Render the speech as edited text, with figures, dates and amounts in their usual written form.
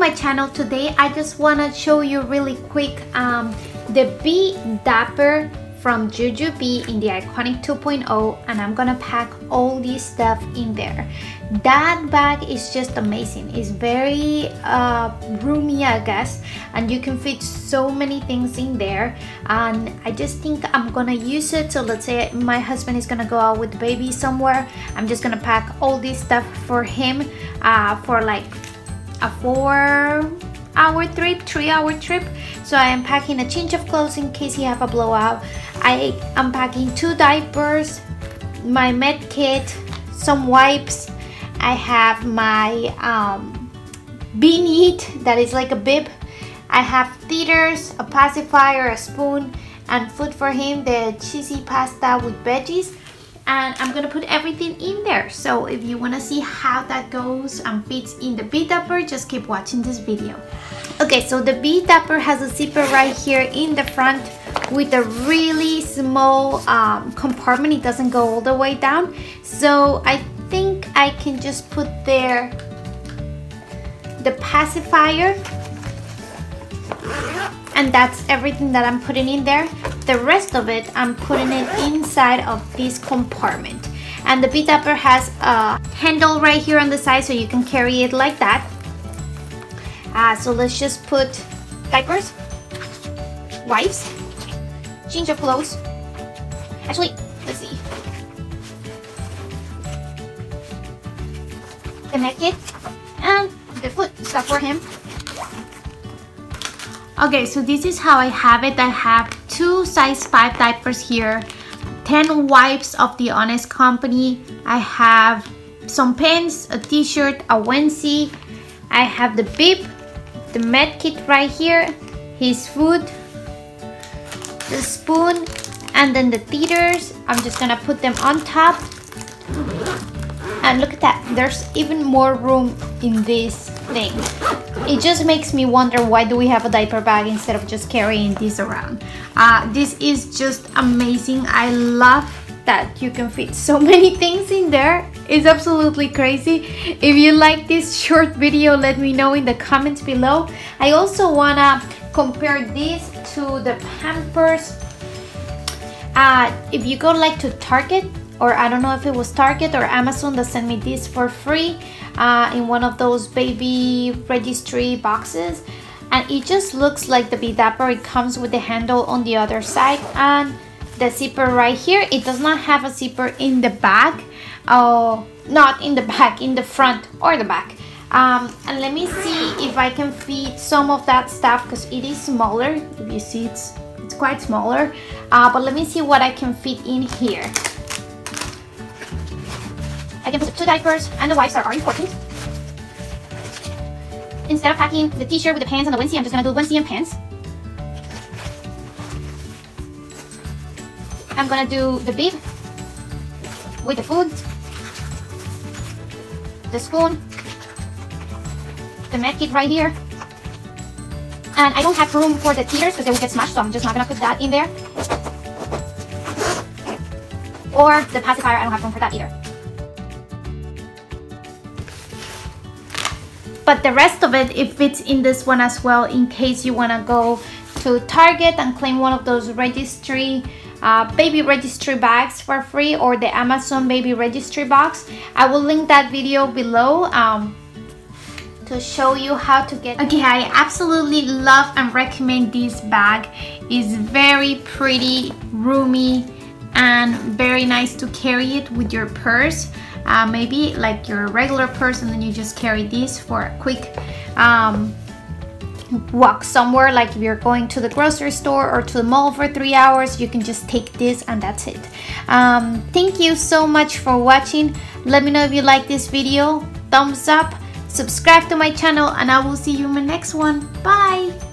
my channel. Today I just want to show you really quick the Be Dapper from JuJuBe in the Iconic 2.0, and I'm gonna pack all this stuff in there. That bag is just amazing. It's very roomy, I guess, and you can fit so many things in there, and I just think I'm gonna use it. So let's say my husband is gonna go out with the baby somewhere, I'm just gonna pack all this stuff for him for like a 4-hour trip, 3-hour trip. So I am packing a change of clothes in case he have a blowout. I am packing 2 diapers, my med kit, some wipes. I have my beanie that is like a bib. I have theaters, a pacifier, a spoon, and food for him, the cheesy pasta with veggies. And I'm gonna put everything in there. So if you wanna see how that goes and fits in the Be Dapper, just keep watching this video. Okay, so the Be Dapper has a zipper right here in the front with a really small compartment. It doesn't go all the way down. So I think I can just put there the pacifier, and that's everything that I'm putting in there. The rest of it, I'm putting it inside of this compartment. And the Be Dapper has a handle right here on the side, so you can carry it like that. So let's just put diapers, wipes, change of clothes. Actually, let's see. The med kit and the food stuff for him. Okay, so this is how I have it. I have 2 size 5 diapers here, 10 wipes of the Honest Company. I have some pens, a t-shirt, a onesie. I have the bib, the med kit right here, his food, the spoon, and then the theaters. I'm just gonna put them on top. And look at that, there's even more room in this thing. It just makes me wonder, why do we have a diaper bag instead of just carrying this around? This is just amazing. I love that you can fit so many things in there. It's absolutely crazy. If you like this short video, let me know in the comments below. I also wanna compare this to the Pampers. If you go like to Target, or I don't know if it was Target or Amazon that sent me this for free in one of those baby registry boxes, and it just looks like the Be Dapper. It comes with the handle on the other side and the zipper right here. It does not have a zipper in the back, not in the back, in the front or the back. And let me see if I can fit some of that stuff, because it is smaller. If you see, it's quite smaller, but let me see what I can fit in here. I can put 2 diapers and the wipes that are important. Instead of packing the t-shirt with the pants and the onesie, I'm just gonna do onesie and pants. I'm gonna do the bib with the food, the spoon, the med kit right here. And I don't have room for the tears because they will get smashed, so I'm just not gonna put that in there. Or the pacifier, I don't have room for that either. But the rest of it, it fits in this one as well, in case you want to go to Target and claim one of those registry baby registry bags for free, or the Amazon baby registry box. I will link that video below to show you how to get. Okay, I absolutely love and recommend this bag. It's very pretty, roomy, and very nice to carry it with your purse. Maybe like your regular purse, and then you just carry this for a quick walk somewhere. Like if you're going to the grocery store or to the mall for 3 hours, you can just take this and that's it. Thank you so much for watching. Let me know if you like this video. Thumbs up, subscribe to my channel, and I will see you in my next one. Bye!